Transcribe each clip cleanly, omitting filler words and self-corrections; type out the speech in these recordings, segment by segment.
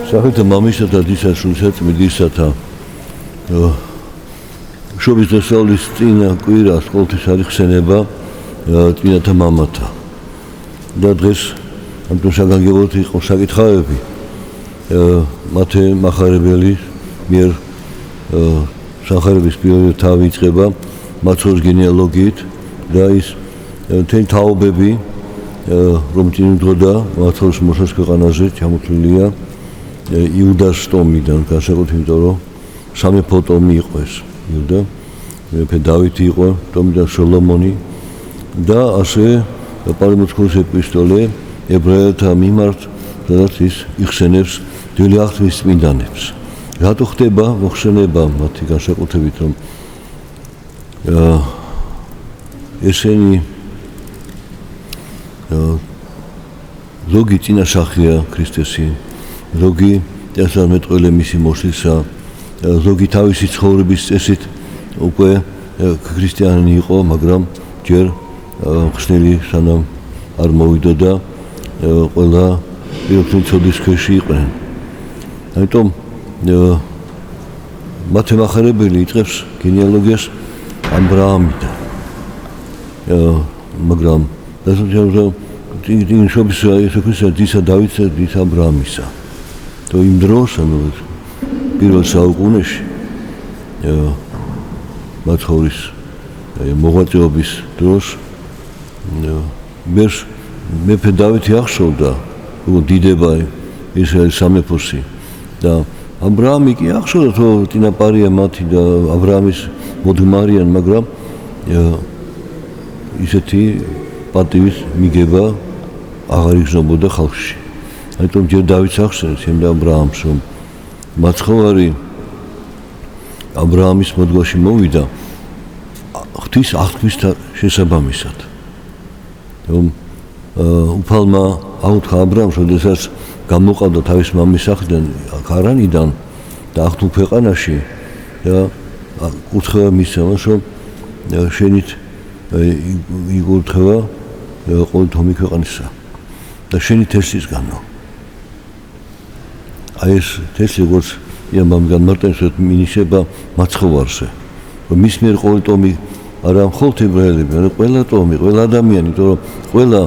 Სახელთა მამისა და დისა სულისა წმინდისათა შობის დასწავლის წინა კვირას ყოველთვის არის ხსენება წმინდათა მამათა და დღეს ამიტომ საგანგებოდ იყო საკითხავები მათე მახარებელის მიერ სახარების პირველი თავი იწყება მაცხოვრის გენეალოგიით და ის მთელი თაობები რომ წინუძღოდა მაცხოვრის მოსას ქვეყანაზე ჩამოთვლილია იუდას ტომიდან განსაკუთრებით იმიტომ რომ სამეფო ტომი იყო ეს იუდა მეფე დავითი იყო ტომიდან სოლომონი და ასე პავლე ეპისტოლე ებრაელთა მიმართ სადაც ის იხსენებს ძველი აღთქმის წმინდანებს რატო ხდება მოხსენება მათი განსაკუთრებით რომ ესენი ზოგი წინასახია ქრისტესი ზოგი დასამეტყველე მისი მოსვლისა ზოგი თავისი ცხოვრების წესით უკვე ქრისტიანი იყო მაგრამ ჯერ ხსნელი სანამ არ მოვიდოდა ყველა პირობითი ცოდის ქვეშ იყვნენ ამიტომ მათე მახარებელი იწყებს გენეალოგიას ამბრაამიდან მაგრამ იმ შობის იესო ქრისტეს დისა დავითსა დისა ამბრაამისა то იმ დროს ანუ პირველ საუკუნეში მაცხოვრის მოღვაწეობის დროს მეფე დავითი ახშობდა დიდება ისრაელის სამეფოსი და ამბრაამი კი ახშობდა თო წინაპარია მათი და აბრაამის მოდგმარიან მაგრამ ისეთი პატივის მიგება აღარ იგრძნობოდა ხალხში ამიტომ ჯერ დავითს ახსენებს შემდეგ აბრაამს რომ მაცხოვარი აბრაამის მოდგმაში მოვიდა ღვთის აღთქმის შესაბამისად რომ უფალმა აუთხა აბრაამს როდესაც გამოყავდა თავის მამის სახლიდან ქარანიდან და აღთულ ქვეყანაში და კურთხევა მისცა მას რომ შენით იგურთხევა ყოველი თომი ქვეყანისა და შენი თესლისგანო აი ეს თესლი როგორც იამბამ განმარტავს რომ მინიშნება მაცხოვარზე რომ მის მიერ ყოველი ტომი არა მხოლოდ ებრაელები არა ყველა ტომი ყველა ადამიანი იმიტომ რომ ყველა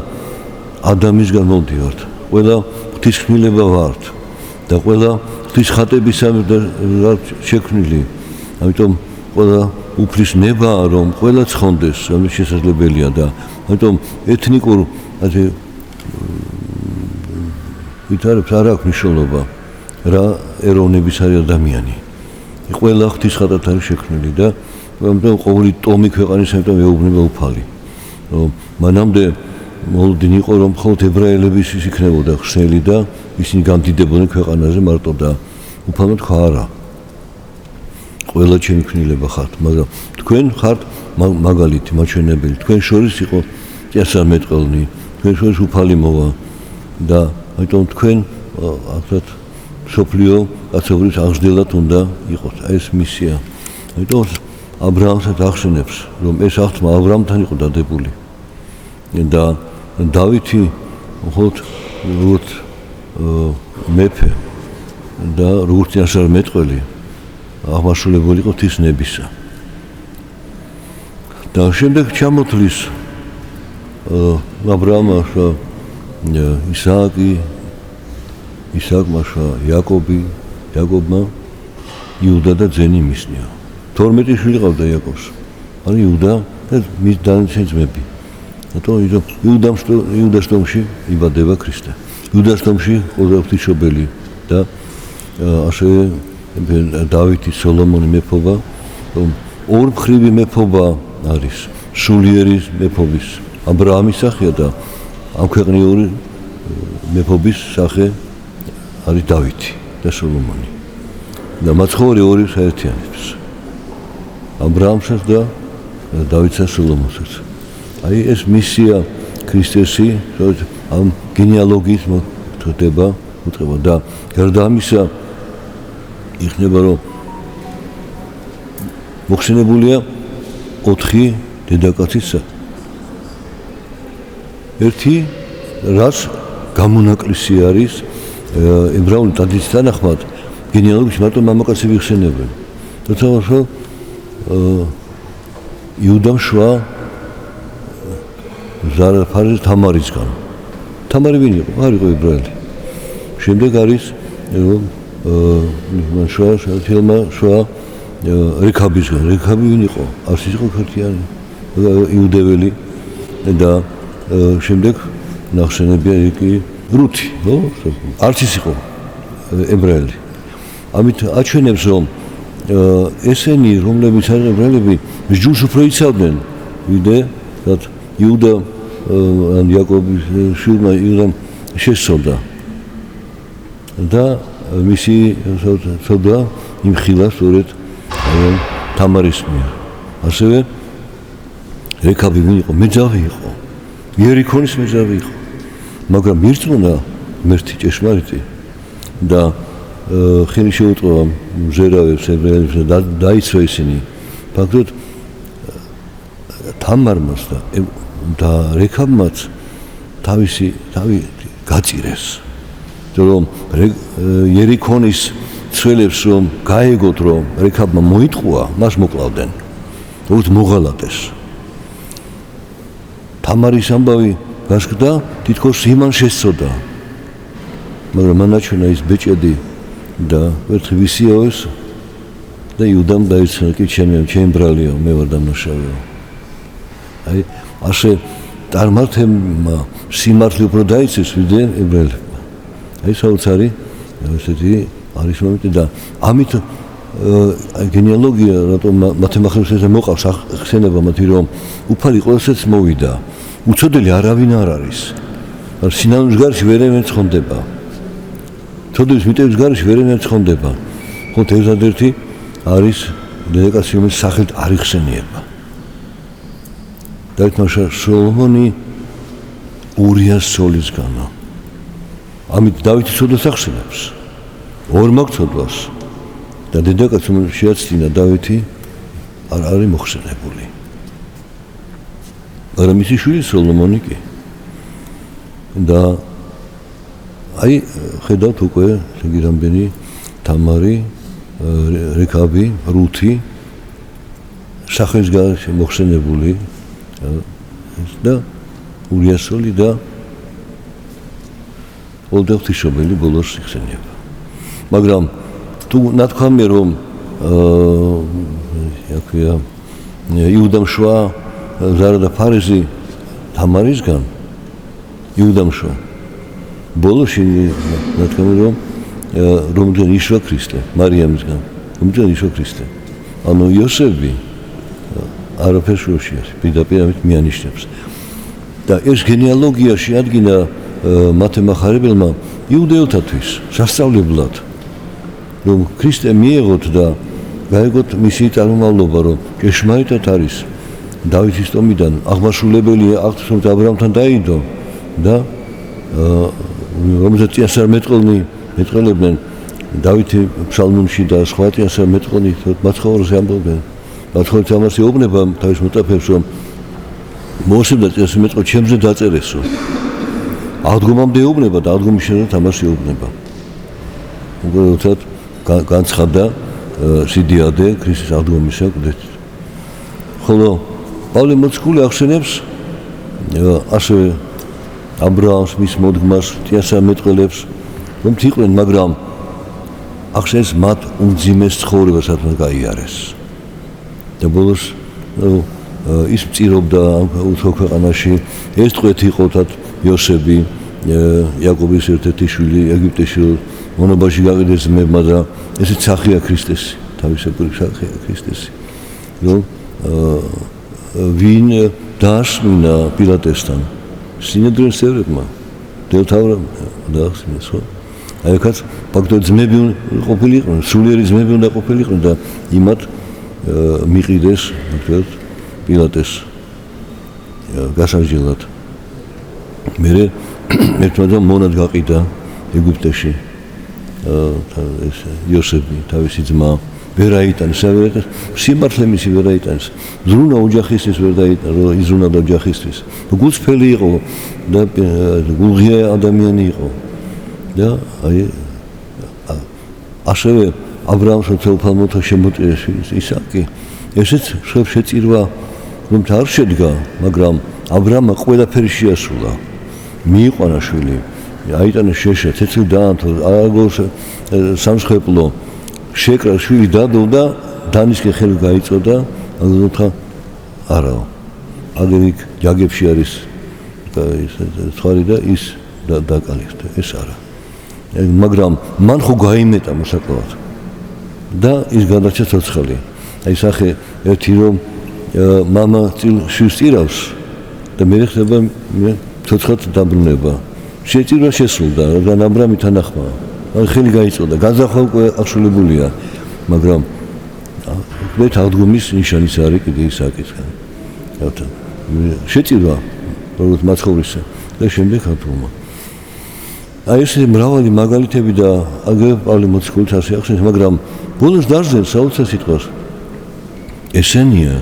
ადამიანისგან მოვდივართ ყველა ღვთისმშობლება ვართ და ყველა ღვთის ხატებისამებრ შექმნილი ამიტომ ყველა უფლის ნებაა რომ ყველა ცხონდეს რომელიც შესაძლებელია და ამიტომ ეთნიკურ ასე ვითარებს არ აქვს მნიშვნელობა რა ეროვნების არის ადამიანი ყველა ღვთის ხატად არის შექმნილი და ამიტომ ყოველი ტომი ქვეყანის ამიტომ ეუბნება უფალი რომ მანამდე მოლოდინი იყო რომ მხოლოდ ებრაელების ის იქნებოდა ხსნელი და ისინი გამდიდებოდნენ ქვეყანაზე მარტო და უფალმა თქვა არა ყველა ჩემი ქნილება ხართ მაგრამ თქვენ ხართ მაგალითი მაჩვენებელი თქვენ შორის იყო წესამეტყველნი თქვენ შორის უფალი მოვა და ამიტომ თქვენ ახლა სოფლიო კაცობრიობის აღზრდელად უნდა იყოს აი ეს მისია ამიტომ აბრაამსაც ახსენებს რომ ეს აღთქმა აბრაამთან იყო დადებული და დავითი მხოლოდ როგორც მეფე და როგორც წინასწარმეტყველი აღმასრულებელი იყო ღვთის ნებისა და შემდეგ ჩამოთვლის აბრაამს ისააკმა იაკობმა იუდა და ძენი მისნია 12 შვილი ყავდა იაკობს ანუ იუდა და მის დანარჩენი ძმები იუდას ტომში იბადება ქრისტე იუდას ტომში ყველა ღვთისმშობელი და ასევე დავითი სოლომონი მეფობა რომ ორმხრივი მეფობა არის სულიერის მეფობის აბრაამის სახეა და ამ ქვეყნიური მეფობის სახე არის დავითი და სოლომონი და მაცხოვარი ორი საერთიანებს აბრაამსაც და დავითსა სოლომონსაც აი ეს მისია ქრისტესი ამ გენეალოგიის მოთხოვება და გარდა ამისა იქნება რომ მოხსენებულია 4 დედაკაცისა ერთი რაც გამონაკლისი არის ებრაული ტრადიციით თანახმად გენეალოგიაში მარტო მამაკაცები იხსენებენ. თუმცა იუდამ შვა ზარა ფარიზ თამარისგან. თამარი ვინ იყო? არ იყო ებრაელი. შემდეგ არის შვა რეკაბისგან. რეკაბი ვინ იყო? არც ის იყო ქართიანი, იუდეველი და შემდეგ ნახსენებია იგი რუთი, ხო? არც ის იყო ებრაელი. ამით აჩვენებს, რომ ესენი, რომლებიც არ ებრაელები, ჯულს უფრო იცავდნენ, ვიდრე იუდა ან იაკობის შვილმა იუდამ შესწორდა და მისი ცოდვა იმხილა სწორედ თამარის მიერ. ასევე რეკაბი ვინ იყო? მეძავი იყო. იერიქონის მეძავი იყო. მაგრამ მირწმუნა მერთი ჭეშმარიტი და ხელი შეუწყო მზერავებს ებრაელებს და დაიცვა ისინი. ფაქტობრივად თამარმაც და რეკაბმაც თავი გაწირეს. რომ იერიქონის ცველებს რომ გაეგოთ, რომ რეკაბმა მოიტყუა, მას მოკლავდნენ. უბრალოდ მოღალატეს. თამარის ამბავი გასკდა, თითქოს იმან შესწოდა. მაგრამ მან აჩვენა ის ბეჭედი და ერთხელ ვისიავეს და იუდამ დაიცნა, კი ჩემი ბრალიო, მე ვარ დამნაშავეო. აი, ასე წარმართებმა სიმართლე უფრო დაიცეს, ვიდრე ებრაელებმა. აი, საოცარი ესეთი არის მომენტი და ამით გენეალოგია, რატომ მათი მახსოვს მოყავს ხსენება მათი, რომ უფალი ყველასეც მოვიდა. უცოდელი არავინ არ არის. სინანულის გარშე ვერემ ეცხონდება. ცოდვის მიტევის გარშე ვერემ ეცხონდება. ხოთ ერთადერთი არის დედაკაცი, რომელიც სახელით არ იხსენიება. დავითმა სოლომონი ურიას ცოლისგანო. ამით დავითი ცოდვას ახსენებს. ორმაგ ცოდვას. და დედაკაცი, რომელიც შეაცდინა დავითი, არ არის მოხსენებული. მაგრამ მისი შვილი სოლომონი კი. და აი ხედავთ უკვე იგი რამდენი თამარი, რეკაბი, რუთი სახლის გარშე მოხსენებული და ურიასული და ოლდეღთიშობელი ბოლოს იხსენიება. მაგრამ თუ ნათქვამია, რომ იუდამ შვა ზარა და ფარიზი თამარისგან, იუდამ შვა ბოლოში ნათქვამია, რომიდან იშვა ქრისტე, მარიამისგან, რომიდან იშვა ქრისტე. ანუ იოსები არაფერს ვერ შეაძლებს, პირდაპირ ამით მიანიშნებს. და ეს გენეალოგია შეადგინა მათე მახარებელმა იუდეელთათვის სასწავლებლად, რომ ქრისტე მიეღოთ და გაეგოთ მისი წარმომავლობა, რომ ჭეშმარიტად არის დავითის ტომიდან აღმასრულებელი აღთქმის, რომ აბრაამთან დაიდო და რომელზეც წინასწარ მეტყველებდნენ დავითი ფსალმუნში და სხვა წინასწარ მეტყველნი მათ ცხოვრებაზე ამბობდნენ. მათ ცხოვრებაზე ამას ეუბნება თავის მოწაფეებს, რომ მოასწრებდა წინასწარ მეტყველს ჩემზე დაწერესო. აღდგომამდე ეუბნება და აღდგომის შემდეგ ამას ეუბნება. უბრალოდ განცხადა სიდიადე ქრისტეს აღდგომისა კვდით. ხოლო პავლე მოციქული ახსენებს ასევე აბრაამს, მის მოდგმას, წინასწარ მეტყველებს, რომ იყვნენ, მაგრამ ახსენებს მათ უმძიმეს ცხოვრებას მათ გაიარეს. და ბოლოს ის წირობდა უთო ქვეყანაში, ეს ტყვეთ იყო იოსები, იაკობის ერთ-ერთი შვილი, ეგვიპტეში მონობაში გაყიდეს ძმებმა და ესეც სახეა ქრისტესი, თავისებური სახეა ქრისტესი. რომ ვინ დაასმინა პილატესთან? სინედრიოს წევრებმა, დელთავრამ დაახსნეს, ხო? აი აქაც ფაქტობრივად ძმები ყოფილიყვნენ, სულიერი ძმები უნდა ყოფილიყვნენ და იმათ მიყიდეს ფაქტობრივად პილატეს გასაგრძელად. მერე ერთმანეთთან მონად გაყიდა ეგვიპტეში ეს იოსები, თავისი ძმა ვერ აიტანეს, სიმართლე მისი ვერ აიტანეს. ზრუნა ოჯახისთვის ვერ დაიტანა, რომ იზრუნავდა ოჯახისთვის. გულწრფელი იყო და გულღია ადამიანი იყო. და აი ასევე აბრაამს თეოფალმოთა შემოწირეს ისააკი ესეც შეწირვა რომ არ შედგა მაგრამ აბრაამმა ყველაფერი შეასრულა მიიყვანა შვილი აიტანა შეშა ცეცხლი დაანთო აგოს სამსხვერპლო შეკრა შვილი დადო და დანისკენ ხელი გაიწოდა უთხრა არაო აგერიქ ჯაგებში არის ცხარი და ის დაკალიხდა ეს არა მაგრამ მან ხო გაიმეტა მოსაკლავად და ის გადარჩა ცოცხალი აი სახე ერთი რომ მამა შვილს წირავს და მე ხდება ცოცხლად დაბრუნება შეწირვა შესრულდა და აბრაამი თანახმა ხელი გაიწოდა განზრახვა უკვე აღსრულებულია მაგრამ მე თაღდგომის ნიშანის არის კიდე ისააკისგან შეწირვა როგორც მაცხოვრისა და შემდეგ ათულმა აი ეს მრავალი მაგალითები და აგრეთვე პავლე მოციქულიც ასე ახსენებს მაგრამ ბოლოს დარზენს საოცარ სიტყვას ესენია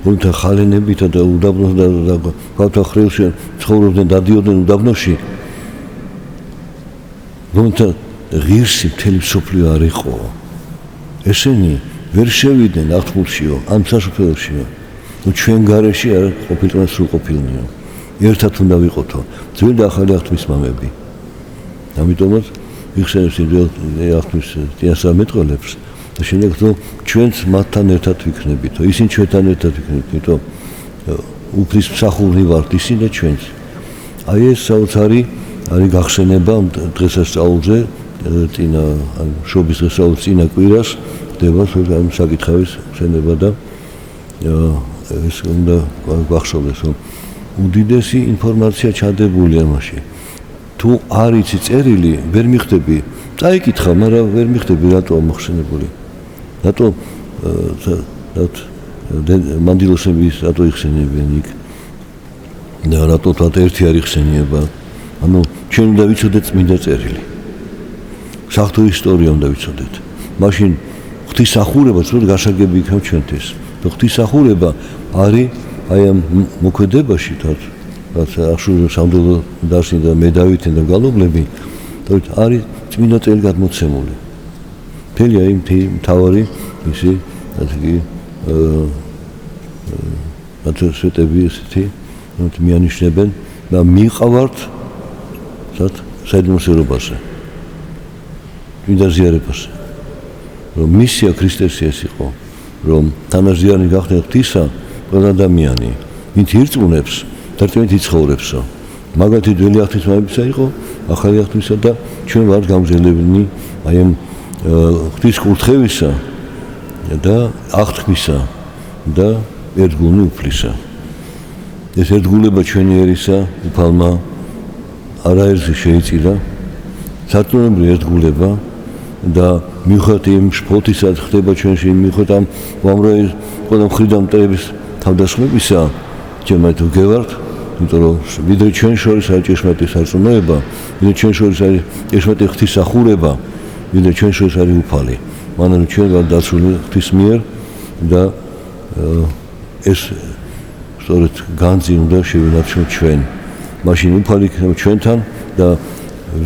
რომელთა ხალენებითა და უდაბნოს და თავთა ხრილში ცხოვრობდნენ დადიოდნენ უდაბნოში რომელთა ღირსი მთელი მსოფლიო არ იყო ესენი ვერ შევიდნენ აღთქმულშიო ამ სასუფეველშიო ჩვენ გარეში არ ყოფილიყო სრულყოფილნიო ერთად უნდა ვიყოთო ძველი და ახალი აღთქმის მამები ამიტომაც ვიხსენებს აღთქმის წინასწარმეტყველებს და შემდეგ რომ ჩვენც მათთან ერთად ვიქნებითო ისინი ჩვენთან ერთად ვიქნებითო უფლის მსახური ვართ ისინი და ჩვენც აი ეს საოცარი არის გახსენება დღესასწაულზე წინა შობის დღესასწაულის წინა კვირას ხდება ამ საკითხების ხსენება და ეს უნდა გვახსოვდეს რომ უდიდესი ინფორმაცია ჩადებულია მასში თუ არ იცი წერილი ვერ მიხდები წაიკითხა მაგრამ ვერ მიხდები რატოა მოხსენებული რატო მანდილოსების რატო იხსენებიან იქ და რატო თათ ერთი არ იხსენიება ანუ ჩვენ უნდა ვიცოდეთ წმინდა წერილი საღვთო ისტორია უნდა ვიცოდეთ მაშინ ღვთისმსახურება ცუდ გასაგები იქნება ჩვენთვის და ღვთისმსახურება არის აი ამ მოქმედებაში თათ რაც აღსრულებს სამდელო დარსი და მე დავითენ და გალობლები არის წმინდა წერილი გადმოცემული მთელი აი მთავარი ისი ასეთი ათასვეტები ესეთი მიანიშნებენ და მიყავართ საიდუმლოსერობაზე წმინდა ზიარებაზე რომ მისია ქრისტესი ეს იყო რომ თანაზიანი გახდნენ ღვთისა ყველა ადამიანი ვინც ირწმუნებს დარწმუნებით იცხოვრებსო მაგათი ძველი აღთქმის მამებისა იყო ახალი აღთქმისა და ჩვენ ვართ გამგზავრებულნი აი ამ ღვთის კურთხევისა და აღთქმისა და ერთგულნი უფლისა ეს ერთგულება ჩვენი ერისა უფალმა არაერთი შეიწირა სარწმუნოებრივი ერთგულება და მიუხედავად იმ შფოთისა ხდება ჩვენში მიუხედავად ამ უამრავი ყველა მხრიდან მტრების თავდასხმებისა ჩვენ მათ ვგევართ იმიტომ რომ ვიდრე ჩვენ შორის არის ჭეშმარიტი სარწმუნოება ვიდრე ჩვენ შორის არის ჭეშმარიტი ღვთისმსახურება ვიდრე ჩვენ შორის არის უფალი მანამ ჩვენ ვართ დაცული ღვთის მიერ და ეს სწორედ განძი უნდა შევინარჩუნოთ ჩვენ მაშინ უფალი იქნება ჩვენთან და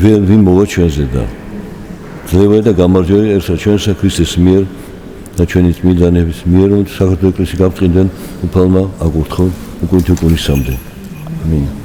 ვინ მოვა ჩვენზე და ძლევა და გამარჯვება ერთად ჩვენსა ქრისტეს მიერ და ჩვენი წმინდანების მიერ რომ საქართველოს ეკლესია გავწყინდნენ უფალმა აკურთხონ უკუნთუკუნისამდე ამინ